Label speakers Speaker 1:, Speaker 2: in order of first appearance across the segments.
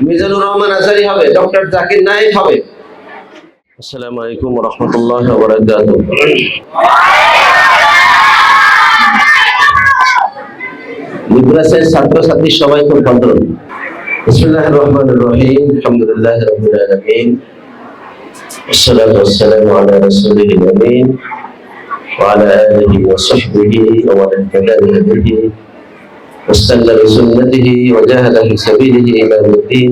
Speaker 1: মিজানুর রহমান আজারি হবে, ডক্টর জাকির নায়েক হবে। আসসালামু আলাইকুম ওয়া রাহমাতুল্লাহি ওয়া বারাকাতুহু। মাদ্রাসার ছাত্রছাত্রী সবাই খুব ভদ্র। বিসমিল্লাহির রহমানির রহিম, আলহামদুলিল্লাহি রাব্বিল আলামিন, ওয়াসসালাতু ওয়াসসালামু আলা রাসূলিল আমিন ওয়া আলা আলিহি ওয়া সাহবিহি ওয়া মান ইত্তাবা বিহিদিহি ওয়াস্তান্না বিসুন্নতিহি ওয়া জাহাদা ফি সাবিলিহি ইলা ইয়াউমিদ্দিন।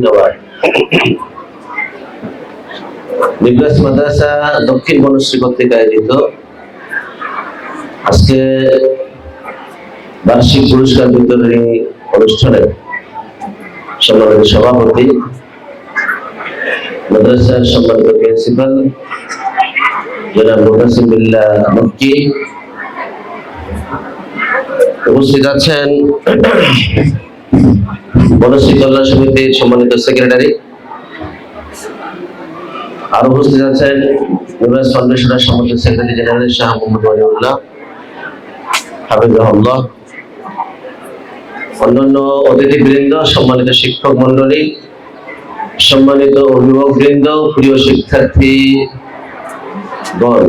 Speaker 1: নিবরাস মাদ্রাসা দক্ষিণ বনশ্রী কর্তৃক আয়োজিত আজকে বার্ষিক পুরস্কার বিতরণী অনুষ্ঠানে সম্মানিত সভাপতি, মাদ্রাসার সম্মানিত প্রিন্সিপাল জনাব মুতাসিম বিল্লাহ মক্কি, উপস্থিত আছেন বনশ্রী কল্যাণ সমিতির সম্মানিত সেক্রেটারি, আর উপস্থিত আছেন নিবরাস ফাউন্ডেশনের সম্মানিত সেক্রেটারি জেনারেল শাহ মোহাম্মদ ওয়ালিউল্লাহ হাফিজাহুল্লাহ, অন্যান্য অতিথিবৃন্দ, সম্মানিত শিক্ষক মন্ডলী, সম্মানিত অভিভাবক বৃন্দ, প্রিয় শিক্ষার্থী গণ।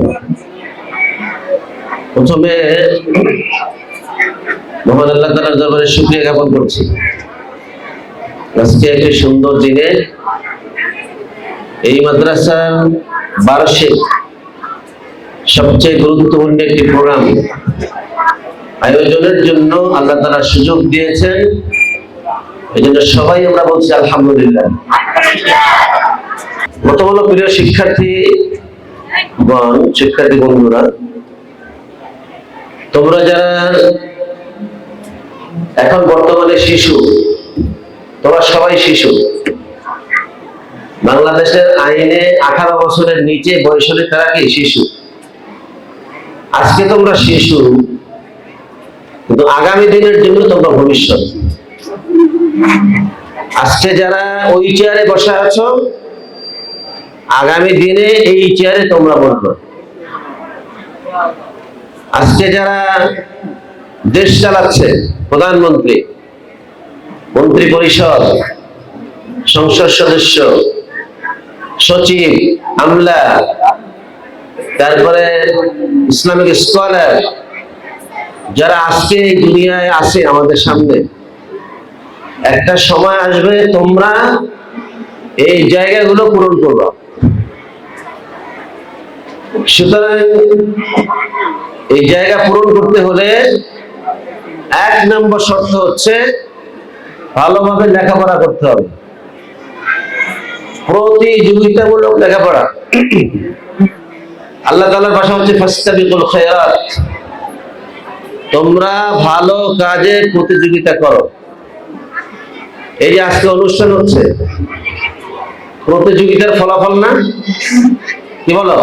Speaker 1: প্রথমে মহান আল্লাহ তাআলার দরবারে শুকরিয়া জ্ঞাপন করছি, আজকে একটি সুন্দর দিনে এই মাদ্রাসার বার্ষিক সবচেয়ে গুরুত্বপূর্ণ একটি প্রোগ্রাম আয়োজনের জন্য আল্লাহ তাআলা সুযোগ দিয়েছেন। এই জন্য সবাই আমরা বলছি আলহামদুলিল্লাহ। প্রথম হলো প্রিয় শিক্ষার্থীগণ, শিক্ষার্থী বন্ধুরা, তোমরা যারা এখন বর্তমানে শিশু, তোমরা সবাই শিশু। বাংলাদেশের আইনে 18 বছরের নিচে বয়স হলে তারা কি শিশু। আজকে তোমরা শিশু, কিন্তু আগামী দিনের জন্য তোমরা ভবিষ্যৎ। আজকে যারা ওই চেয়ারে বসে আছো, আগামী দিনে এই চেয়ারে তোমরা বসবে। আজকে যারা দেশ চালাচ্ছে, প্রধানমন্ত্রী, মন্ত্রী পরিষদ, সংসদ সদস্য, সচিব, আমলা, তারপরে ইসলামিক স্কলার, যারা আজকে এই দুনিয়ায় আছে আমাদের সামনে, একটা সময় আসবে তোমরা এই জায়গাগুলো পূরণ করবে। সুতরাং এই জায়গা পূরণ করতে হলে 1 নম্বর শর্ত হচ্ছে ভালোভাবে লেখাপড়া করতে হবে, প্রতিযোগিতামূলক লেখাপড়া। আল্লাহ তাআলার ভাষা হচ্ছে ফাসতাবিকুল খায়রাত, তোমরা ভালো কাজে প্রতিযোগিতা করো। এই যে আজকে অনুষ্ঠান হচ্ছে, প্রতিযোগিতার ফলাফল না, কি বলো?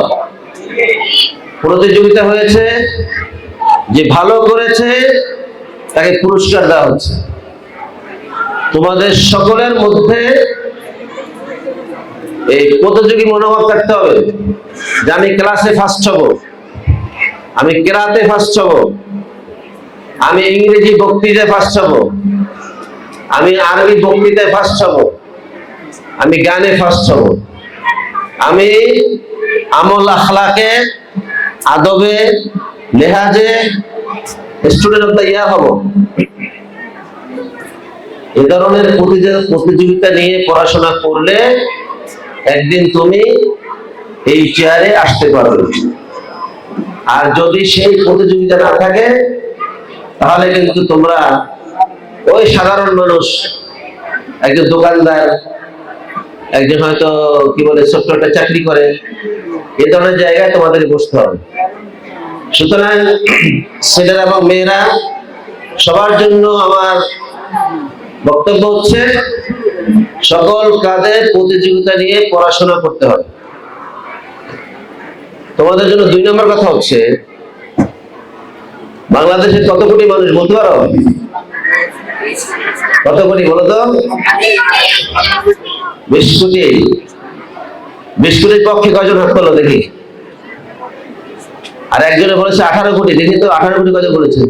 Speaker 1: প্রতিযোগিতা হয়েছে, যে ভালো করেছে তাকে পুরস্কার দেওয়া হচ্ছে। তোমাদের সকলের মধ্যে এই প্রতিযোগী মনোভাব থাকতে হবে যে আমি ক্লাসে ফার্স্ট হব, আমি কেরাতে ফার্স্ট হব, আমি ইংরেজি বক্তৃতায় ফার্স্ট হব, আমি আরবি বক্তৃতায় ফার্স্ট হব, আমি গানে ফার্স্ট হব, আমি আমল আখলাকে, আদবে, লেহাজে স্টুডেন্ট অফ দ্য ইয়ার হব। এই ধরনের প্রতিযোগিতা নিয়ে পড়াশোনা করলে একদিন তুমি এই চেয়ারে আসতে পারবে। আর যদি সেই প্রতিযোগিতা না থাকে, তাহলে কিন্তু তোমরা ওই সাধারণ মানুষ, একজন দোকানদার, একজন হয়তো কি বলে ছোট্ট একটা চাকরি করে, এই ধরনের জায়গায় তোমাদের বসতে হবে। সুতরাং ছেলেরা এবং মেয়েরা সবার জন্য আমার বক্তব্য হচ্ছে সকল কাজে প্রতিযোগিতা নিয়ে পড়াশোনা করতে হবে। তোমাদের জন্য 2 নম্বর কথা হচ্ছে, বাংলাদেশে কত কোটি মানুষ বলতে পারো? কত কোটি বলো তো? 20 কোটি। 20 কোটির পক্ষে কয়জন হাত তোলো দেখি? আর একজনে বলেছে 18 কোটি। দেখি তো 18 কোটি কয়জন বলেছে?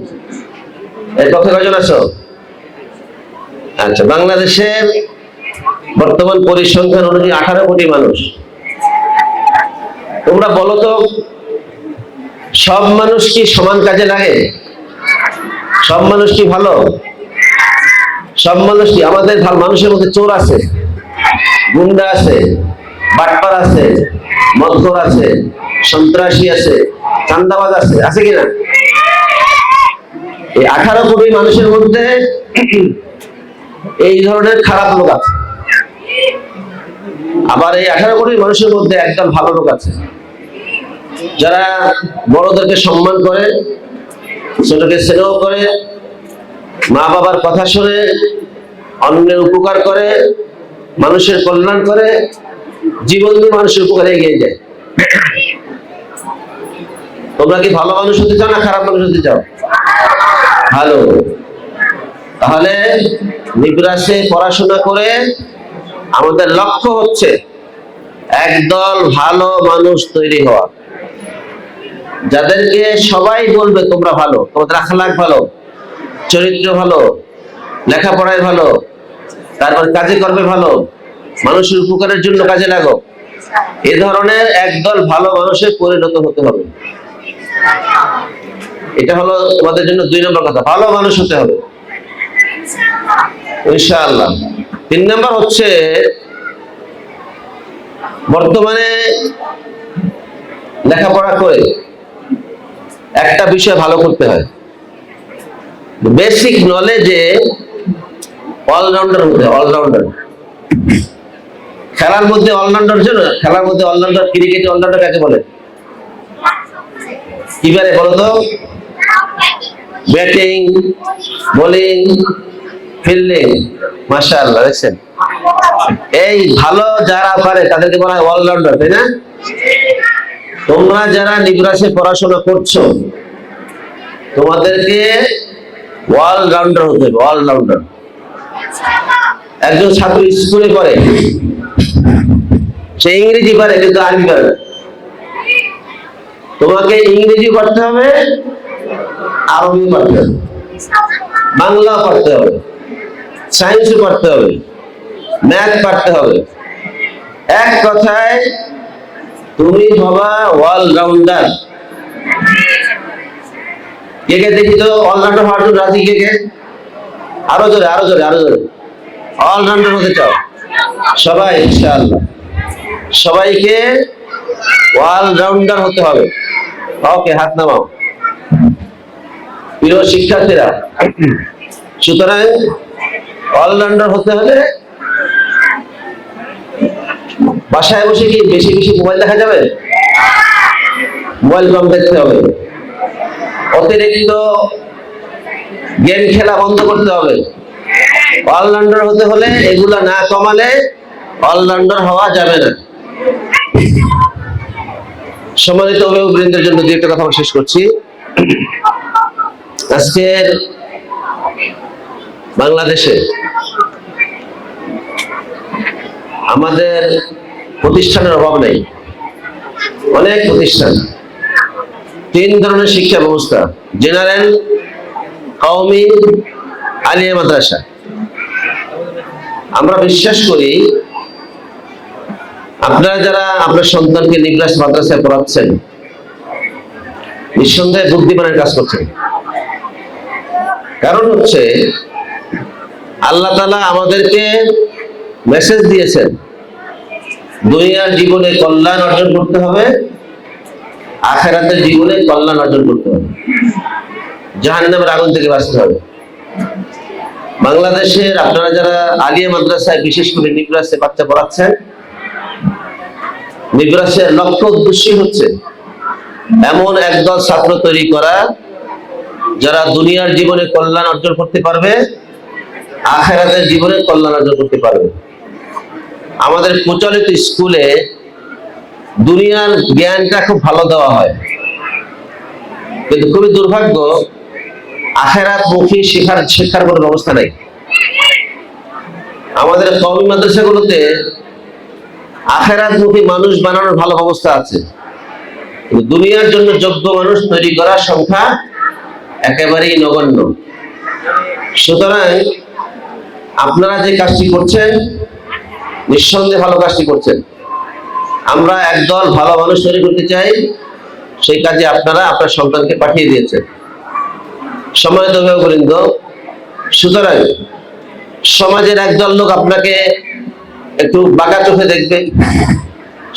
Speaker 1: এর পক্ষে কয়জন আছো? আচ্ছা, বাংলাদেশের বর্তমান পরিসংখ্যান অনুযায়ী 18 কোটি মানুষ। তোমরা বলো তো, সব মানুষ কি সমান কাজে লাগে? সব মানুষ কি ভালো? সব মানুষ কি? আমাদের মানুষের মধ্যে চোর আছে, গুন্ডা আছে, বাটপার আছে, মদখোর আছে, সন্ত্রাসী আছে, চাঁদাবাজ আছে, আছে কিনা? এই 18 কোটি মানুষের মধ্যে এই ধরনের খারাপ লোক আছে। আবার এই 18 কোটি মানুষের মধ্যে একদল ভালো লোক আছে, যারা বড়দেরকে সম্মান করে, ছোটকে স্নেহ করে, মা বাবার কথা শুনে, অন্যের উপকার করে, মানুষের কল্যাণ করে, জীবন দিয়ে মানুষের উপকারে এগিয়ে যায়। তোমরা কি ভালো মানুষ হতে চাও না খারাপ মানুষ হতে চাও? ভালো। তাহলে নিবরাসে পড়াশোনা করে আমাদের লক্ষ্য হচ্ছে একদল ভালো মানুষ তৈরি হওয়া, যাদেরকে সবাই বলবে তোমরা ভালো, তোমাদের আখলাক ভালো, চরিত্র ভালো, লেখাপড়ায় ভালো, তারপর কাজে কর্মে ভালো, মানুষের উপকারের জন্য কাজে লাগো। এ ধরনের একদল ভালো মানুষের পরিণত হতে হবে। এটা হলো তোমাদের জন্য 2 নম্বর কথা, ভালো মানুষ হতে হবে ইনশাআল্লাহ। 3 নম্বর হচ্ছে, বর্তমানে লেখাপড়া করে একটা বিষয় ভালো করতে হয়, বেসিক নলেজে অলরাউন্ডার হতে হয়। অলরাউন্ডার, খেলার মধ্যে অলরাউন্ডার, জানো? খেলার মধ্যে অলরাউন্ডার, ক্রিকেটে অলরাউন্ডার কাকে বলে? কি পারে বলো তো? Batting, bowling, fielding. মাশাআল্লাহ, দেখছেন? এই ভালো যারা পারে তাদেরকে বলা হয় অলরাউন্ডার, তাই না? তোমরা যারা নিবরাসে পড়াশোনা করছো, তোমাদেরকে অলরাউন্ডার হতে হবে। অলরাউন্ডার। একজন ছাত্র স্কুলে পড়ে, সে ইংরেজি পারে কিন্তু আরবি পারে না। তোমাকে ইংরেজি পড়তে হবে, আরবি পড়তে হবে, বাংলা পড়তে হবে, সায়েন্স পড়তে হবে, ম্যাথ পড়তে হবে। এক কথায় তুমি হবা অলরাউন্ডার। কে কে দেখি তো অলরাউন্ডার হওয়ার জন্য রাজি? কে কে? আরো জোরে, আরো জোরে, আরো জোরে। অলরাউন্ডার হতে চাও সবাই ইনশাআল্লাহ। সবাইকে অলরাউন্ডার হতে হবে। ওকে, হাত নামাও প্রিয় শিক্ষার্থীরা। সুতরাং অলরাউন্ডার হতে হলে বাসায় বসে কি বেশি বেশি মোবাইল দেখা যাবে? মোবাইল কম দেখতে হবে। অতিরিক্ত গেম খেলা বন্ধ করতে হবে। অলরাউন্ডার হতে হলে এগুলা না কমালে অলরাউন্ডার হওয়া যাবে না। সম্মানিত অভিভাবকবৃন্দের জন্য 2 একটা কথা শেষ করছি। আজকের বাংলাদেশে আমাদের প্রতিষ্ঠানের অভাব নেই, অনেক প্রতিষ্ঠান। 3 ধরনের শিক্ষা ব্যবস্থা: জেনারেল, কওমি, আলিয়া মাদ্রাসা। আমরা বিশ্বাস করি আপনারা যারা আপনার সন্তানকে নিবরাস মাদ্রাসায় পড়াচ্ছেন, নিঃসন্দেহে বুদ্ধিমানের কাজ করছেন। কারণ হচ্ছে আল্লাহ তাআলা আমাদেরকে মেসেজ দিয়েছেন, দুনিয়ার জীবনে কল্যাণ অর্জন করতে হবে, আখিরাতের জীবনে কল্যাণ অর্জন করতে হবে, জাহান্নামের আগুন থেকে বাঁচতে হবে। বাংলাদেশের আপনারা যারা আলিয়া মাদ্রাসায় বিশেষ করে নিবরাসে বাচ্চা পড়াচ্ছেন, নিবরাসের লক্ষ্য উদ্দেশ্য হচ্ছে এমন একদল ছাত্র তৈরি করা যারা দুনিয়ার জীবনে কল্যাণ অর্জন করতে পারবে, আখিরাতের জীবনে কল্যাণ অর্জন করতে পারবে। আমাদের প্রচলিত স্কুলে দুনিয়ার জ্ঞানটা খুব ভালো দেওয়া হয়, কিন্তু খুবই দুর্ভাগ্য আখিরাত মুখী শিক্ষার কোনো ব্যবস্থা নেই। আমাদের কওমি মাদ্রাসাগুলোতে আখিরাত মুখী মানুষ বানানোর ভালো ব্যবস্থা আছে, কিন্তু দুনিয়ার জন্য যোগ্য মানুষ তৈরি করার সংখ্যা একেবারেই নগণ্য। সুতরাং আপনারা যে কাজটি করছেন নিঃসন্দেহে ভালো কাজটি করছেন। আমরা একদল ভালো মানুষ তৈরি করতে চাই, সেই কাজে আপনারা আপনার সন্তানকে পাঠিয়ে দিয়েছেন। সম্মানিত অভিভাবকবৃন্দ, সুতরাং সমাজের একদল লোক আপনাকে একটু বাঁকা চোখে দেখবে,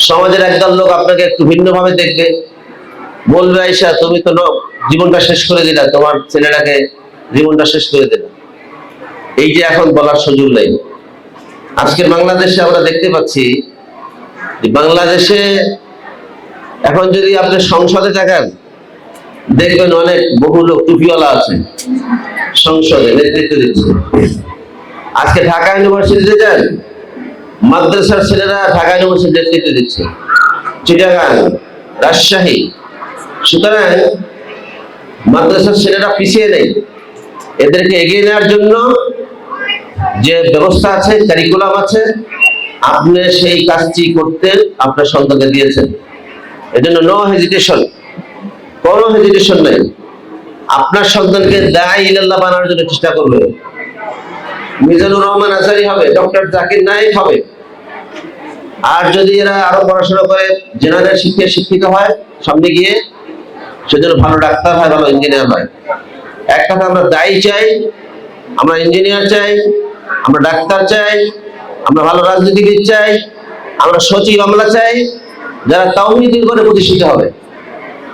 Speaker 1: সমাজের একদল লোক আপনাকে একটু ভিন্নভাবে দেখবে, বলবে আয়েশা তুমি তো জীবনটা শেষ করে দিলা, তোমার ছেলেটাকে জীবনটা শেষ করে দিলা। এই যে এখন বলার সুযোগ নেই। আজকের বাংলাদেশে আমরা দেখতে পাচ্ছি যে বাংলাদেশে এখন যদি আপনি সংসদে থাকেন, দেখবেন অনেক বহু লোক টুপিওয়ালা আছে সংসদে নেতৃত্ব দিচ্ছে। আজকে ঢাকা ইউনিভার্সিটিতে যান, মাদ্রাসার ছেলেরা ঢাকা ইউনিভার্সিটি নেতৃত্ব দিচ্ছে, চিটাগাং, রাজশাহী। সুতরাং মাদ্রাসার ছেলেরা পিছিয়ে নেই, এদেরকে এগিয়ে নেওয়ার জন্য যে ব্যবস্থা আছে, কারিকুলাম আছে, আপনি সেই কাজটি করতে আপনার সন্তানকে দিয়েছেন। এজন্য নো হেজিটেশন, কোনো হেজিটেশন নাই। আপনার সন্তানকে দাঈ ইলাল্লাহ বানানোর জন্য চেষ্টা করবে। মিজানুর রহমান আজহারি হবে, ডক্টর জাকির নায়েক হবে। আর যদি এরা আরো পড়াশোনা করে জেনারেল শিক্ষায় শিক্ষিত হয়, সামনে গিয়ে সেজন্য ভালো ডাক্তার হয়, ভালো ইঞ্জিনিয়ার হয়। এক কথা আমরা দায়ী চাই, আমরা ইঞ্জিনিয়ার চাই, আমরা ডাক্তার চাই, আমরা ভালো রাজনীতিবিদ চাই, আমরা সচিব আমলা চাই, যারা তাওহীদের উপরে প্রতিষ্ঠিত হবে।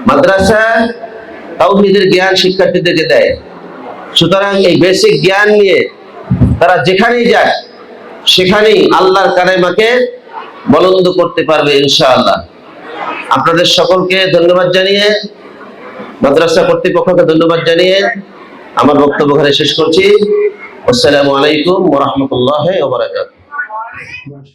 Speaker 1: মাদ্রাসা তাওহীদের জ্ঞান শিক্ষার্থীদেরকে দেয়। সুতরাং এই বেসিক জ্ঞান নিয়ে তারা যেখানেই যায় সেখানেই আল্লাহর কালেমাকে বলন্দ করতে পারবে ইনশাআল্লাহ। আপনাদের সকলকে ধন্যবাদ জানিয়ে, মাদ্রাসা কর্তৃপক্ষকে ধন্যবাদ জানিয়ে আমার বক্তব্য এখানে শেষ করছি। আসসালামু আলাইকুম ওয়া রাহমাতুল্লাহি ওয়া বারাকাতুহু।